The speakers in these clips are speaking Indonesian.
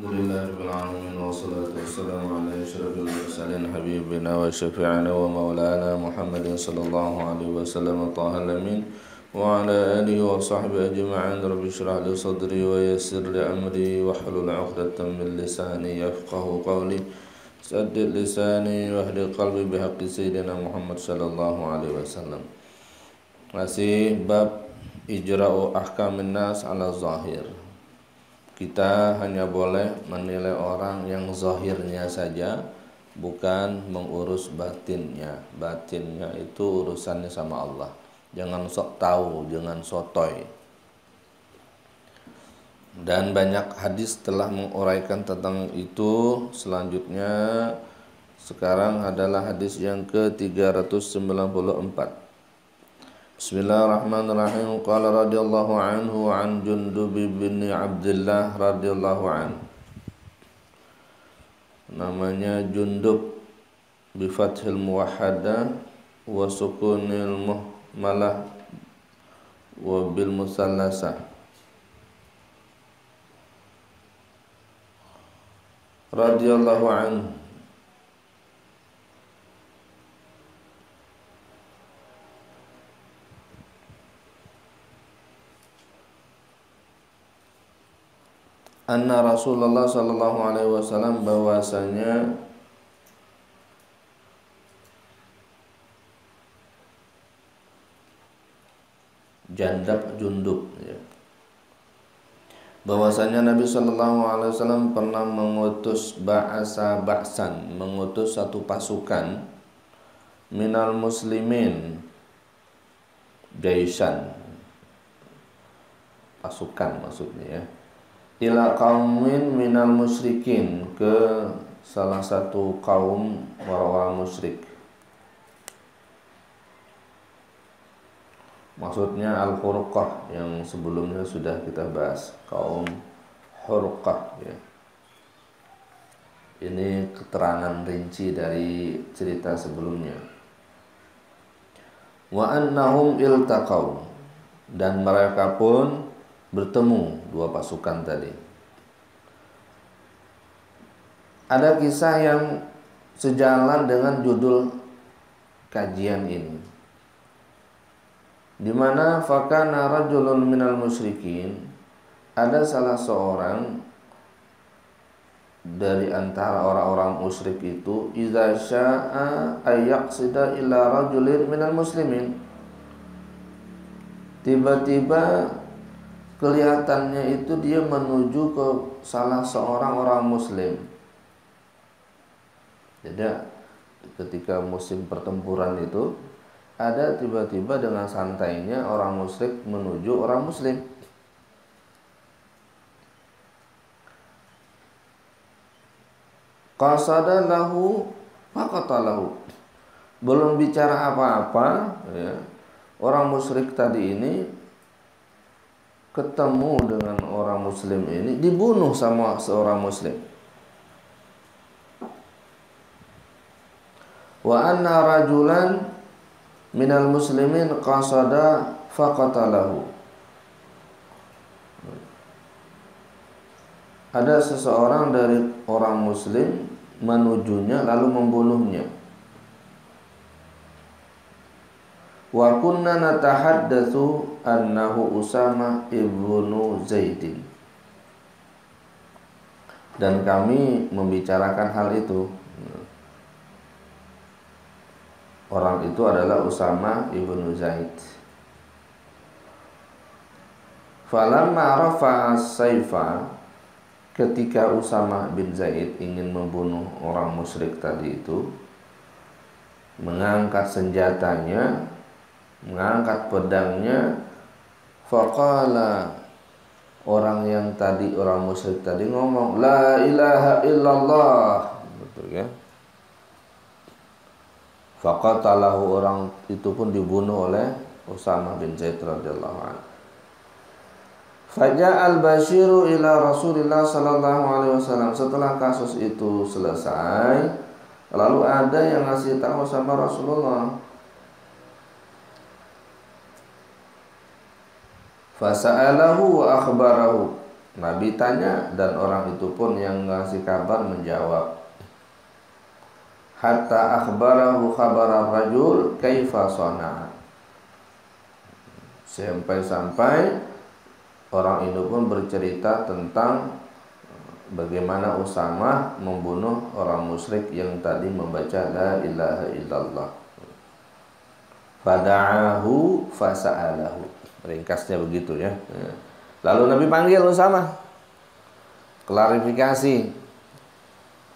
Alhamdulillahirabbil alamin wassalatu wassalamu ala asyrafil mursalin habibina wa syafi'ina wa maulana Muhammadin sallallahu alaihi wasallam tahal amin wa ala alihi wa sahbihi ajma'in. Rabbi shrah li sadri wa yassir li amri wa hlul 'uqdatam min lisani yafqahu qawli saddid lisani wa hdi qalbi bihaqqi sayyidina Muhammad sallallahu alaihi wasallam. Masih bab ijra'u ahkamin nas ala zahir. Kita hanya boleh menilai orang yang zahirnya saja, bukan mengurus batinnya. Batinnya itu urusannya sama Allah. Jangan sok tahu, jangan sotoy. Dan banyak hadis telah menguraikan tentang itu. Selanjutnya sekarang adalah hadis yang ke-394. Bismillahirrahmanirrahim. Qala radhiyallahu anhu an Jundub bin Abdullah radhiyallahu anhu. Namanya Jundub bi fathil muwahhada wa sukunil muhmalah wa bil musallasah. Radhiyallahu anhu. Anna Rasulullah sallallahu alaihi wasallam, bahwasanya Jundub ya. Bahwasanya Nabi sallallahu alaihi wasallam pernah mengutus ba'san, mengutus satu pasukan minal muslimin, jaisan, pasukan maksudnya ya, ila qaumin minal musyrikin, ke salah satu kaum orang-orang musyrik. Maksudnya Al-Hurqah yang sebelumnya sudah kita bahas, kaum Hurqah ya. Ini keterangan rinci dari cerita sebelumnya. Wa annahum iltaqaw, dan mereka pun bertemu, dua pasukan tadi. Ada kisah yang sejalan dengan judul kajian ini, di mana fakana rajulun minal musyrikin, ada salah seorang dari antara orang-orang musyrik itu, idza syaa ayyaqsida ila rajulin minal muslimin, tiba-tiba kelihatannya itu dia menuju ke salah seorang orang muslim. Jadi ketika musim pertempuran itu, ada tiba-tiba dengan santainya orang musyrik menuju orang muslim. Qasada lahu faqatalahu. Belum bicara apa-apa ya, orang musyrik tadi ini ketemu dengan orang muslim ini, dibunuh sama seorang muslim. Wa anna rajulan minal muslimin qasada faqatalahu. Ada seseorang dari orang muslim menujunya lalu membunuhnya. Wa kunna natahaddatsu annahu Usama ibnu Zaidin, dan kami membicarakan hal itu. Orang itu adalah Usama ibnu Zaid. Falamma rafa'a as-saifa, ketika Usama bin Zaid ingin membunuh orang musyrik tadi itu, mengangkat senjatanya, mengangkat pedangnya, faqala, orang yang tadi, orang musyrik tadi ngomong, la ilaha illallah, betul ya. Faqatalahu, orang itu pun dibunuh oleh Usama bin Zaid radhiyallahu anhu. Faja'al basyiru ila Rasulillah sallallahu alaihi wasallam. Setelah kasus itu selesai, lalu ada yang ngasih tahu sama Rasulullah. Fasa'alahu wa akhbarahu. Nabi tanya dan orang itu pun yang ngasih kabar menjawab. Hatta akhbarahu khabara rajul kaifa sana'a. Sampai-sampai orang itu pun bercerita tentang bagaimana Usamah membunuh orang musyrik yang tadi membaca la ilaha illallah. Fada'ahu fasa'alahu. Ringkasnya begitu ya. Lalu Nabi panggil Usamah, klarifikasi.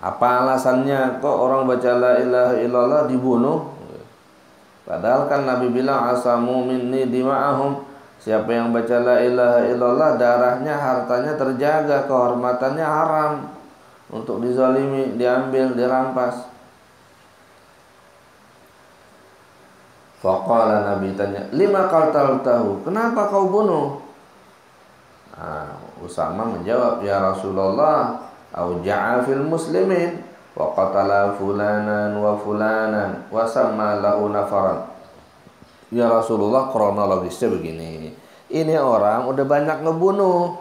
Apa alasannya kok orang baca la ilaha illallah dibunuh? Padahal kan Nabi bilang asamu minni dima'ahum. Siapa yang baca la ilaha illallah darahnya, hartanya terjaga, kehormatannya haram untuk dizalimi, diambil, dirampas. Faqala, Nabi tanya, lima qataltahu, kenapa kau bunuh? Usamah menjawab, ya Rasulullah, auja'a fil muslimin wa qatala fulanan wa fulanan wa samma lahu nafaran. Ya Rasulullah, kronologisnya begini, ini orang udah banyak ngebunuh.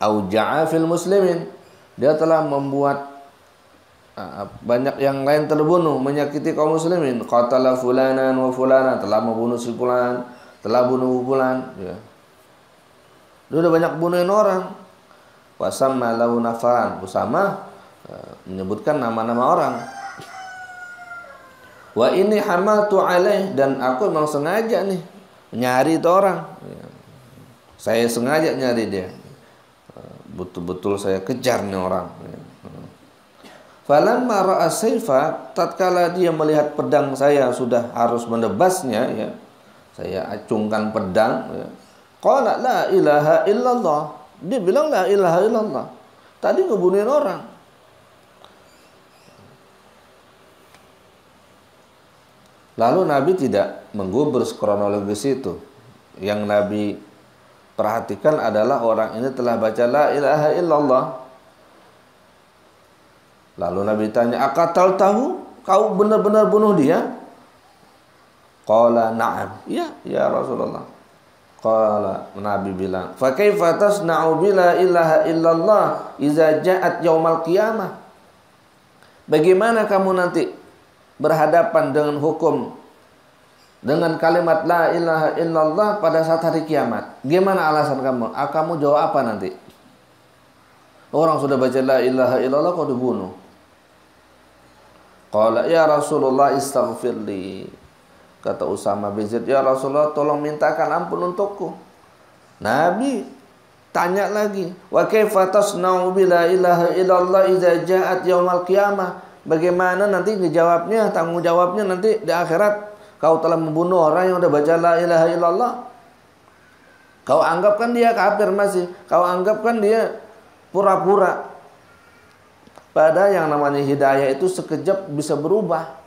Auja'a fil muslimin, dia telah membuat banyak yang lain terbunuh, menyakiti kaum muslimin. Qatala fulanan wa fulanan, telah membunuh si fulan, telah bunuh fulan, ya. Dia udah banyak bunuhin orang. Wasamma lahu nafaran, Usamah menyebutkan nama-nama orang. Wa ini hamaltu alaih, dan aku memang sengaja nih nyari itu orang. Saya sengaja nyari dia. Betul-betul saya kejar nih orang. Falamma ra'a sayfa, tatkala dia melihat pedang saya sudah harus menebasnya, ya. Saya acungkan pedang, ya. Qala la ilaha illallah. Dia bilang la ilaha illallah. Tadi ngebunuhin orang. Lalu Nabi tidak menggubris kronologis itu. Yang Nabi perhatikan adalah orang ini telah baca la ilaha illallah. Lalu Nabi tanya, aqatal tahu? Kau benar-benar bunuh dia? Qala na'am. Ya, ya Rasulullah. Qala, Nabi bilang, fa kaifa tasna'u bila ilaha illallah iza ja'at yaumal qiyamah? Bagaimana kamu nanti berhadapan dengan hukum, dengan kalimat la ilaha illallah pada saat hari kiamat? Gimana alasan kamu? Kamu jawab apa nanti? Orang sudah baca la ilaha illallah kok dibunuh. Qala ya Rasulullah istaghfirli. Kata Usamah bin Zaid, ya Rasulullah tolong mintakan ampun untukku. Nabi tanya lagi, wa kaifa tasna'u bila ilaha illallah idza ja'at yaumal qiyamah? Bagaimana nanti dijawabnya, tanggung jawabnya nanti di akhirat? Kau telah membunuh orang yang udah baca la ilaha illallah. Kau anggapkan dia kafir masih, kau anggapkan dia pura-pura. Padahal yang namanya hidayah itu sekejap bisa berubah.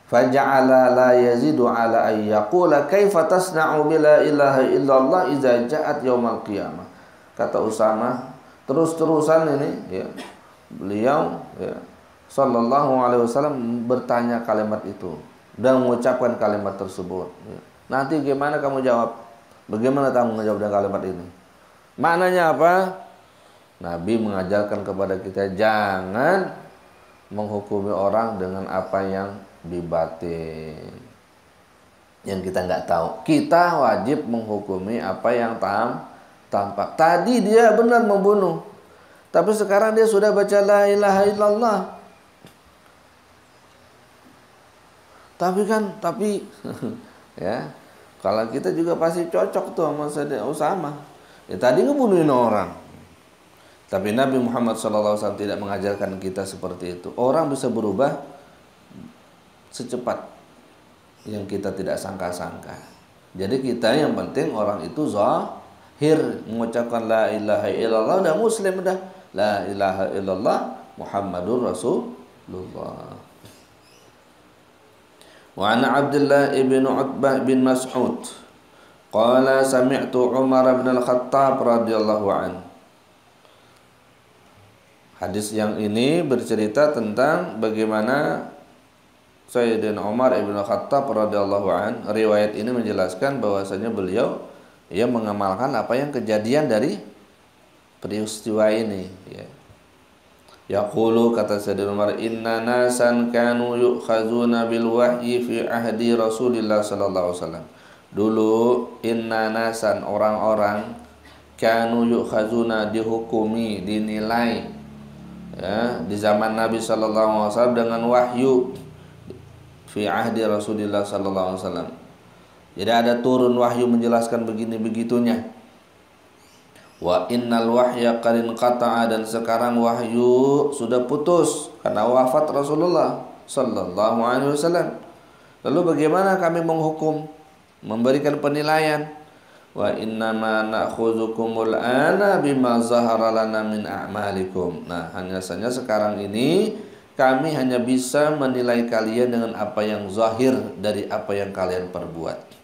Faja'ala la yazidu ala ay yaqula kaifa tasna'u bila ilaha illallah idza ja'at yaumal qiyamah. Kata Usamah, terus-terusan ini, ya, beliau, ya, sallallahu alaihi wasallam bertanya kalimat itu dan mengucapkan kalimat tersebut, ya. Nanti gimana kamu jawab? Bagaimana kamu menjawab dengan kalimat ini? Maknanya apa? Nabi mengajarkan kepada kita jangan menghukumi orang dengan apa yang di batin, yang kita nggak tahu. Kita wajib menghukumi apa yang tampak. Tadi dia benar membunuh, tapi sekarang dia sudah baca la ilaha illallah. Tapi ya, kalau kita juga pasti cocok tuh sama Usamah. Ya tadi ngebunuhin orang. Tapi Nabi Muhammad SAW tidak mengajarkan kita seperti itu. Orang bisa berubah secepat yang kita tidak sangka-sangka. Jadi kita yang penting orang itu zahir mengucapkan la ilaha illallah, udah muslim dah. La ilaha illallah Muhammadur Rasulullah. Wa ana Abdullah ibn Utbah bin Mas'ud qala sami'tu Umar bin Al-Khattab radhiyallahu anhu. Hadis yang ini bercerita tentang bagaimana Sayyidina Umar ibn Khattab radhiyallahu an. Riwayat ini menjelaskan bahwasanya beliau ia mengamalkan apa yang kejadian dari peristiwa ini, ya. Yaqulu, kata Sayyidina Umar, inna nasan kanu yu'khazuna bil wahyi fi ahdi Rasulillah sallallahu alaihi wasallam. Dulu inna nasan, orang-orang, kanu yu'khazuna, dihukumi, dinilai, ya, di zaman Nabi sallallahu alaihi wasallam dengan wahyu fi ahdi Rasulillah sallallahu alaihi wasallam. Jadi ada turun wahyu menjelaskan begini begitunya. Wa innal wahya qad inqata'a, dan sekarang wahyu sudah putus karena wafat Rasulullah sallallahu alaihi wasallam. Lalu bagaimana kami menghukum, memberikan penilaian? Wa innama na'khudzukumul ana bima zahara lana min a'malikum. Nah, hanya saja sekarang ini kami hanya bisa menilai kalian dengan apa yang zahir dari apa yang kalian perbuat.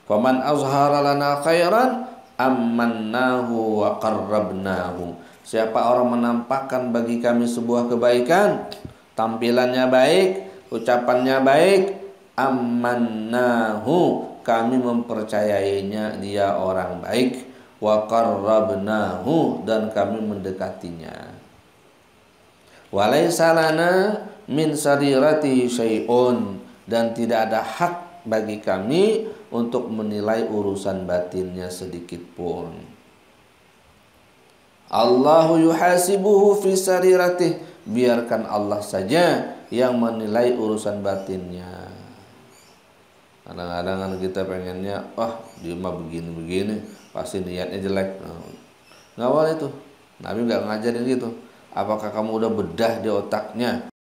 Faman azhara lana khairan ammannahu wa qarrabnahu. Siapa orang menampakkan bagi kami sebuah kebaikan, tampilannya baik, ucapannya baik, ammannahu, kami mempercayainya dia orang baik, wa qarrabnahu, dan kami mendekatinya. Walaysa lana min sarirati syai'un, dan tidak ada hak bagi kami untuk menilai urusan batinnya sedikit pun. Allahu yuhasibuhu fi sariratih, biarkan Allah saja yang menilai urusan batinnya. Kadang-kadang kan kita pengennya, dia mah begini-begini, pasti niatnya jelek. Nggak boleh itu. Nabi nggak ngajarin gitu. Apakah kamu udah bedah di otaknya